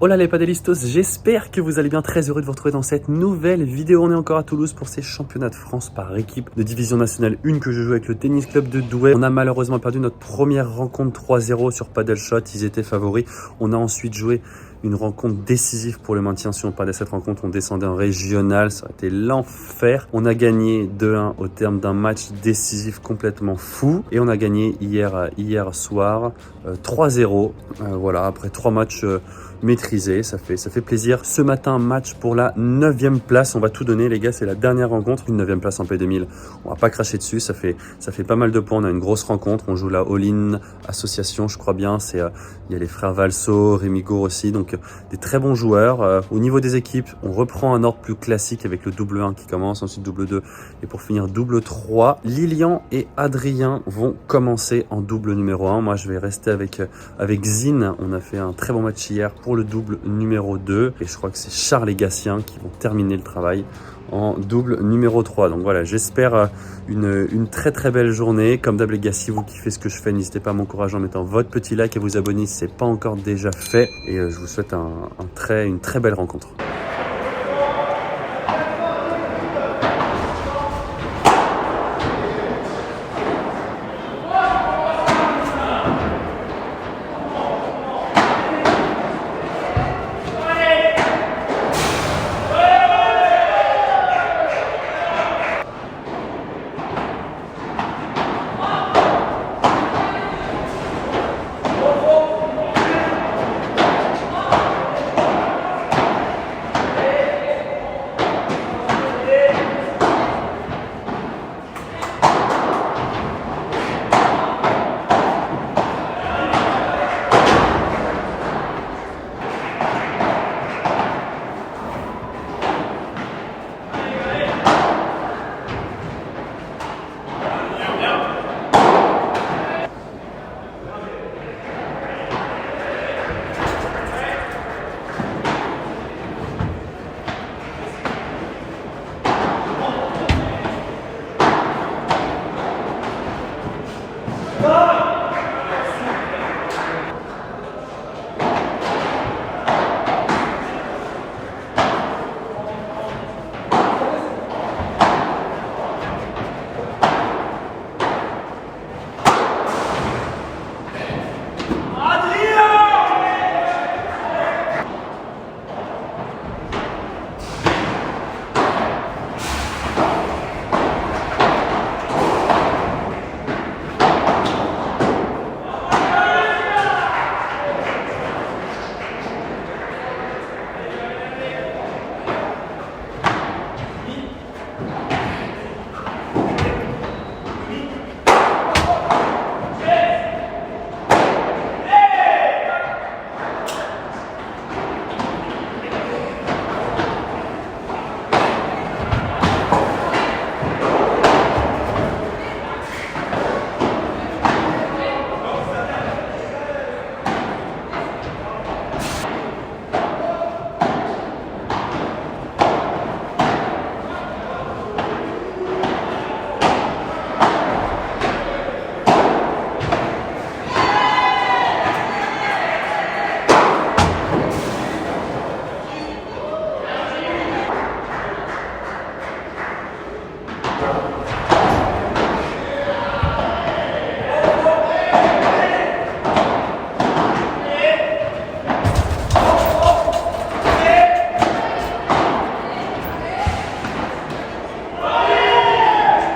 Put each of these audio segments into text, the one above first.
Hola les padelistos, j'espère que vous allez bien, très heureux de vous retrouver dans cette nouvelle vidéo. On est encore à Toulouse pour ces championnats de France par équipe de division nationale 1 que je joue avec le tennis club de Douai. On a malheureusement perdu notre première rencontre 3-0 sur Padel Shot, ils étaient favoris. On a ensuite joué une rencontre décisive pour le maintien. Si on perdait cette rencontre, on descendait en régional, ça aurait été l'enfer. On a gagné 2-1 au terme d'un match décisif complètement fou. Et on a gagné hier soir 3-0. Voilà, après 3 matchs maîtrisé, ça fait plaisir. Ce matin, match pour la 9e place. On va tout donner les gars, c'est la dernière rencontre. Une 9e place en P2000, on va pas cracher dessus, ça fait pas mal de points. On a une grosse rencontre, on joue la All-in Association, je crois bien. Il y a les frères Valso, Rémi Gour aussi, donc des très bons joueurs. Au niveau des équipes, on reprend un ordre plus classique avec le double 1 qui commence, ensuite double 2 et pour finir double 3. Lilian et Adrien vont commencer en double numéro 1. Moi je vais rester avec Zine. On a fait un très bon match hier pour le double numéro 2 et je crois que c'est Charles et Gatien qui vont terminer le travail en double numéro 3. Donc voilà, j'espère une très très belle journée. Comme d'hab les gars, si vous kiffez ce que je fais, n'hésitez pas à m'encourager en mettant votre petit like et à vous abonner si ce n'est pas encore déjà fait. Et je vous souhaite une très belle rencontre.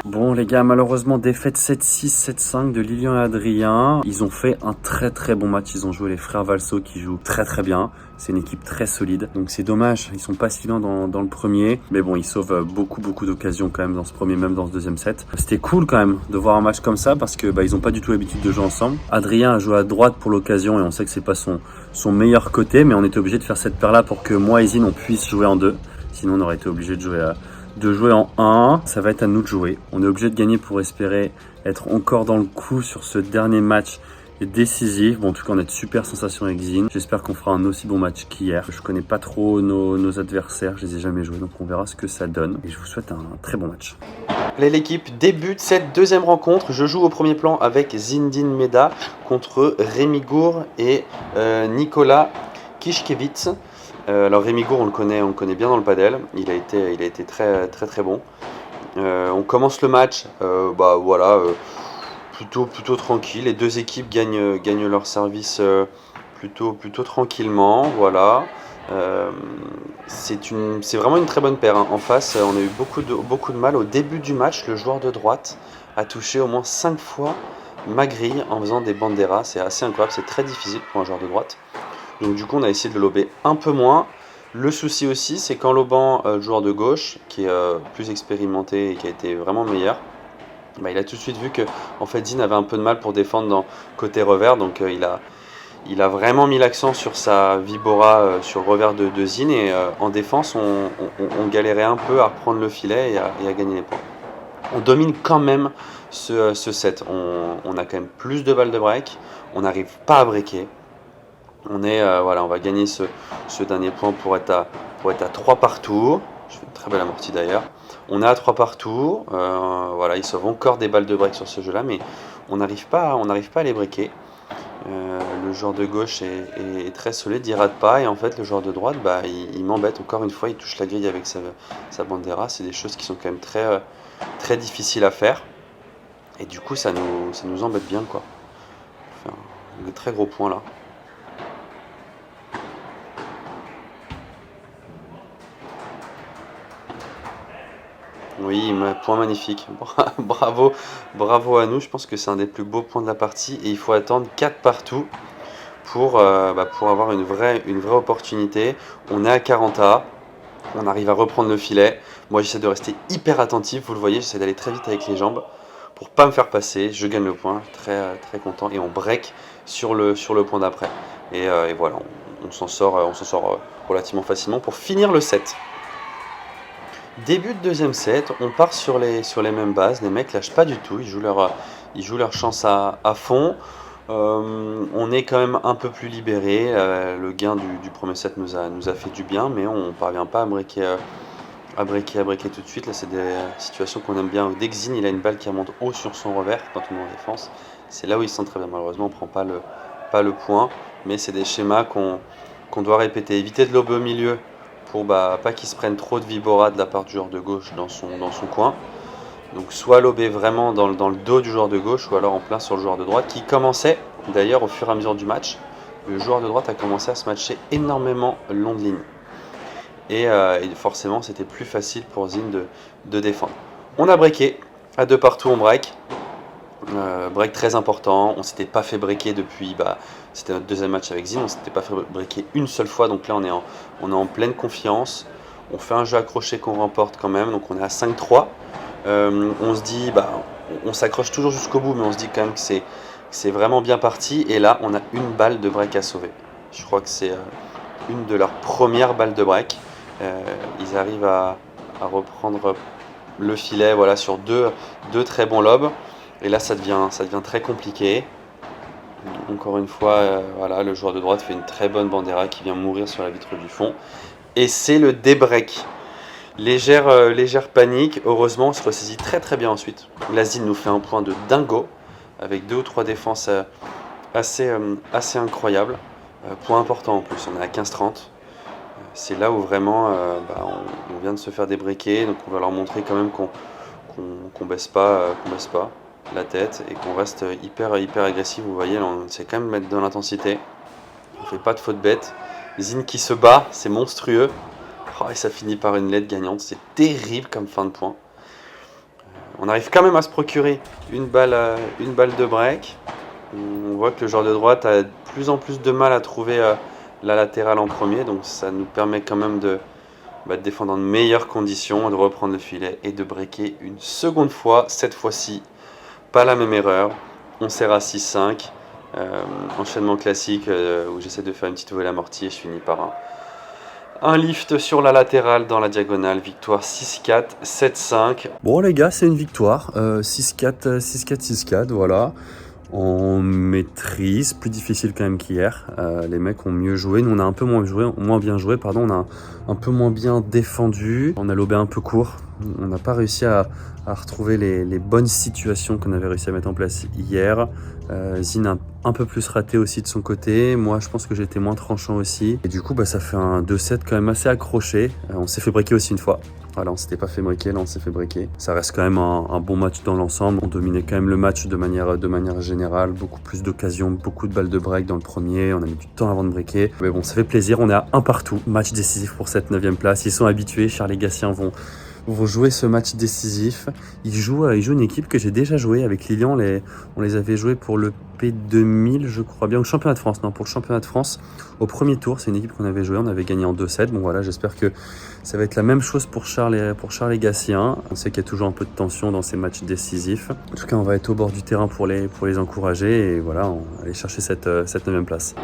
Bon les gars, malheureusement défaite 7-6, 7-5 de Lilian et Adrien. Ils ont fait un très très bon match, ils ont joué les frères Valso qui jouent très très bien. C'est une équipe très solide, donc c'est dommage, ils sont pas si loin dans le premier. Mais bon, ils sauvent beaucoup d'occasions quand même dans ce premier, même dans ce deuxième set. C'était cool quand même de voir un match comme ça parce que ils ont pas du tout l'habitude de jouer ensemble. Adrien a joué à droite pour l'occasion et on sait que c'est pas son meilleur côté, mais on était obligé de faire cette paire là pour que moi et Zine on puisse jouer en deux. Sinon on aurait été obligé de jouer en 1, ça va être à nous de jouer. On est obligé de gagner pour espérer être encore dans le coup sur ce dernier match décisif. Bon, en tout cas, on a de super sensations avec Zine. J'espère qu'on fera un aussi bon match qu'hier. Je connais pas trop nos adversaires, je les ai jamais joués, donc on verra ce que ça donne. Et je vous souhaite un très bon match. Allez, l'équipe débute cette deuxième rencontre. Je joue au premier plan avec Zindine Meda contre Rémi Gour et Nicolas Kiszkiewicz. Alors Rémi Gour, on le connaît bien dans le padel. Il a été très bon. On commence le match, plutôt tranquille. Les deux équipes gagnent leur service plutôt tranquillement. Voilà. C'est vraiment une très bonne paire, hein. En face, on a eu beaucoup de mal. Au début du match, le joueur de droite a touché au moins 5 fois ma grille en faisant des banderas. C'est assez incroyable, c'est très difficile pour un joueur de droite. Donc du coup, on a essayé de le lober un peu moins. Le souci aussi, c'est qu'en lobant le joueur de gauche, qui est plus expérimenté et qui a été vraiment meilleur, il a tout de suite vu que en fait, Zin avait un peu de mal pour défendre dans côté revers. Donc il a vraiment mis l'accent sur sa Vibora sur le revers de Zin. Et en défense, on galérait un peu à reprendre le filet et à gagner les points. On domine quand même ce set. On a quand même plus de balles de break. On n'arrive pas à breaker. On va gagner ce dernier point pour être à 3 partout. Je fais une très belle amortie d'ailleurs. On est à 3 partout. Ils sauvent encore des balles de break sur ce jeu-là, mais on n'arrive pas à les breaker. Le joueur de gauche est très solide, il rate pas. Et en fait, le joueur de droite, il m'embête. Encore une fois, il touche la grille avec sa bandera. C'est des choses qui sont quand même très difficiles à faire. Et du coup, ça nous embête bien, quoi. Enfin, des très gros points là. Oui, point magnifique. Bravo à nous. Je pense que c'est un des plus beaux points de la partie. Et il faut attendre 4 partout pour avoir une vraie opportunité. On est à 40A. On arrive à reprendre le filet. Moi, j'essaie de rester hyper attentif. Vous le voyez, j'essaie d'aller très vite avec les jambes pour pas me faire passer. Je gagne le point. Très content. Et on break sur le point d'après. Et voilà, on s'en sort relativement facilement pour finir le set. Début de deuxième set, on part sur les mêmes bases. Les mecs lâchent pas du tout, ils jouent leur chance à fond. On est quand même un peu plus libéré. Le gain du premier set nous a fait du bien, mais on ne parvient pas à breaker tout de suite. Là, c'est des situations qu'on aime bien. Dès que Zin, il a une balle qui remonte haut sur son revers quand on est en défense, c'est là où il se sent très bien. Malheureusement, on ne prend pas le point, mais c'est des schémas qu'on doit répéter. Éviter de lober au milieu pour pas qu'il se prenne trop de vibora de la part du joueur de gauche dans son coin. Donc soit lober vraiment dans le dos du joueur de gauche ou alors en plein sur le joueur de droite qui commençait d'ailleurs au fur et à mesure du match. Le joueur de droite a commencé à se matcher énormément le long de ligne. Et forcément c'était plus facile pour Zin de défendre. On a breaké, à 2 partout on break. Break très important, on s'était pas fait breaker depuis, c'était notre deuxième match avec Zin, on s'était pas fait breaker une seule fois, donc là on est en pleine confiance, on fait un jeu accroché qu'on remporte quand même, donc on est à 5-3, on se dit, on s'accroche toujours jusqu'au bout, mais on se dit quand même que c'est vraiment bien parti, et là on a une balle de break à sauver. Je crois que c'est une de leurs premières balles de break. Ils arrivent à reprendre le filet, voilà, sur deux très bons lobes. Et là, ça devient très compliqué. Encore une fois, le joueur de droite fait une très bonne bandera qui vient mourir sur la vitre du fond. Et c'est le débreak. Légère panique. Heureusement, on se ressaisit très bien ensuite. Lazine nous fait un point de dingo avec 2 ou 3 défenses assez incroyables. Point important en plus, on est à 15-30. C'est là où vraiment on vient de se faire débreaker. Donc on va leur montrer quand même qu'on baisse pas la tête et qu'on reste hyper agressif. Vous voyez, là, on sait quand même mettre dans l'intensité. On fait pas de faute bête. Zin qui se bat, c'est monstrueux. Et ça finit par une LED gagnante. C'est terrible comme fin de point. On arrive quand même à se procurer une balle de break. On voit que le joueur de droite a de plus en plus de mal à trouver la latérale en premier. Donc ça nous permet quand même de défendre dans de meilleures conditions, de reprendre le filet et de breaker une seconde fois. Cette fois-ci, pas la même erreur. On serre à 6-5. Enchaînement classique où j'essaie de faire une petite volée amortie et je finis par un lift sur la latérale dans la diagonale. Victoire 6-4, 7-5. Bon les gars, c'est une victoire. 6-4, 6-4, voilà. En maîtrise, plus difficile quand même qu'hier. Les mecs ont mieux joué. Nous, on a un peu moins bien joué. On a un peu moins bien défendu. On a lobé un peu court. On n'a pas réussi à retrouver les bonnes situations qu'on avait réussi à mettre en place hier. Zin un peu plus raté aussi de son côté. Moi, je pense que j'ai été moins tranchant aussi. Et du coup, ça fait un 2-7 quand même assez accroché. On s'est fait breaker aussi une fois. Voilà, on s'était pas fait breaker, là on s'est fait breaker. Ça reste quand même un bon match dans l'ensemble. On dominait quand même le match de manière générale. Beaucoup plus d'occasions, beaucoup de balles de break dans le premier. On a mis du temps avant de breaker. Mais bon, ça fait plaisir. On est à un partout. Match décisif pour cette 9e place. Ils sont habitués. Charles Gassien vont jouer ce match décisif. Ils jouent une équipe que j'ai déjà jouée avec Lilian. On les avait joués pour le P2000, je crois bien, au championnat de France. Non, pour le championnat de France, au premier tour. C'est une équipe qu'on avait jouée. On avait gagné en 2-7. Bon voilà, j'espère que ça va être la même chose pour Charles et Gatien. On sait qu'il y a toujours un peu de tension dans ces matchs décisifs. En tout cas, on va être au bord du terrain pour les encourager. Et voilà, on va aller chercher cette 9e place.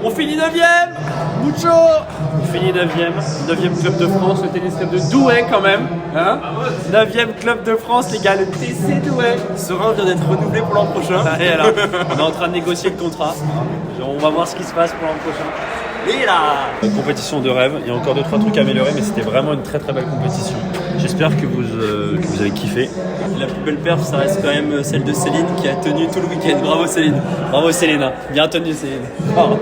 On finit 9ème, Mucho. On finit 9ème club de France, le tennis club de Douai quand même. Hein, 9ème club de France, les gars, le TC Douai. Serein vient d'être renouvelé pour l'an prochain. Et là, on est en train de négocier le contrat. On va voir ce qui se passe pour l'an prochain. Et là, compétition de rêve, il y a encore 2-3 trucs à améliorer, mais c'était vraiment une très très belle compétition. J'espère que vous avez kiffé. La plus belle perf, ça reste quand même celle de Céline qui a tenu tout le week-end. Bravo Céline. Bravo Céline. Bien tenu Céline. Oh.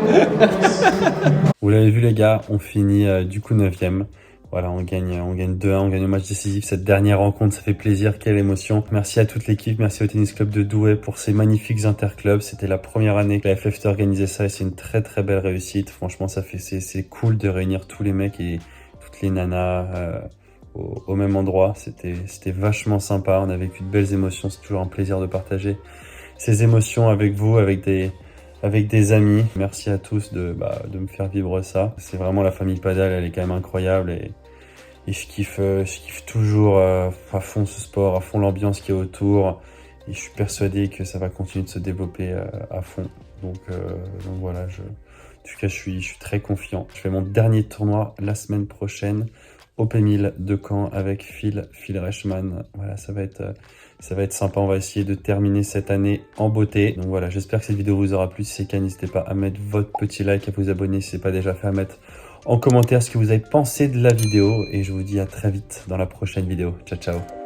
Vous l'avez vu les gars, on finit du coup 9ème. Voilà, on gagne 2-1, on gagne au match décisif. Cette dernière rencontre, ça fait plaisir, quelle émotion. Merci à toute l'équipe, merci au Tennis Club de Douai pour ces magnifiques interclubs. C'était la première année que la FFT organisait ça et c'est une très très belle réussite. Franchement, c'est cool de réunir tous les mecs et toutes les nanas au même endroit. C'était vachement sympa, on a vécu de belles émotions. C'est toujours un plaisir de partager ces émotions avec vous, avec des amis. Merci à tous de me faire vivre ça. C'est vraiment la famille Padel, elle est quand même incroyable et je kiffe toujours à fond ce sport, à fond l'ambiance qui est autour et je suis persuadé que ça va continuer de se développer à fond. Donc voilà, en tout cas je suis très confiant. Je fais mon dernier tournoi la semaine prochaine au P1000 de Caen avec Phil Reichmann. Voilà, ça va être sympa. On va essayer de terminer cette année en beauté. Donc voilà, j'espère que cette vidéo vous aura plu. Si c'est le cas, n'hésitez pas à mettre votre petit like, à vous abonner si ce n'est pas déjà fait, à mettre en commentaire ce que vous avez pensé de la vidéo. Et je vous dis à très vite dans la prochaine vidéo. Ciao, ciao.